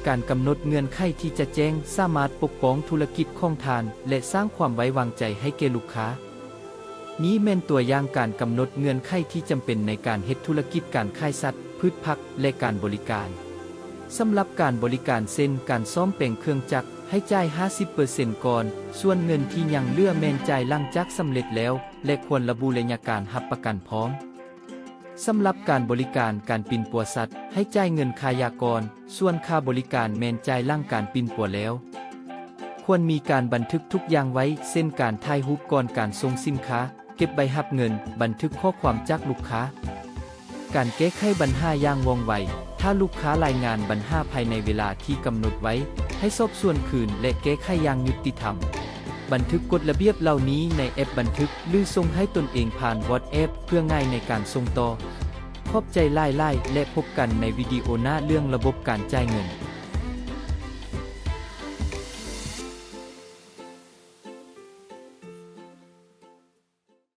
การกำหนดเงื่อนไขที่จะแจ้งสามารถปกป้องธุรกิจของทานและสร้างความไว้วางใจให้แก่ลูกค้านี้แม่นตัวอย่างการกำหนดเงื่อนไขที่จำเป็นในการเฮ็ดธุรกิจการขายสัตว์พืชผักและการบริการสำหรับการบริการเช่นการซ่อมแปลงเครื่องจักรให้จ่าย 50% ก่อนส่วนเงินที่ยังเหลือแม่นจ่ายหลังจากสำเร็จแล้วและควรระบุระยะการรับประกันพร้อมสำหรับการบริการการปิ่นปัวสัตว์ให้จ่ายเงินค่ายากรส่วนค่าบริการแม่นจ่ายหลังการปิ่นปัวแล้วควรมีการบันทึกทุกอย่างไว้เช่นการถ่ายรูปก่อนการส่งสินค้าเก็บใบรับเงินบันทึกข้อความจากลูกค้าการแก้ไขปัญหาอย่างว่องไวถ้าลูกค้ารายงานปัญหาภายในเวลาที่กำหนดไว้ให้สอบสวนคืนและแก้ไขอย่างยุติธรรมบันทึกกฎระเบียบเหล่านี้ในแอปบันทึกหรือส่งให้ตนเองผ่าน WhatsApp เพื่อง่ายในการส่งต่อขอบใจหลายๆและพบกันในวิดีโอหน้าเรื่องระบบการจ่ายเงิน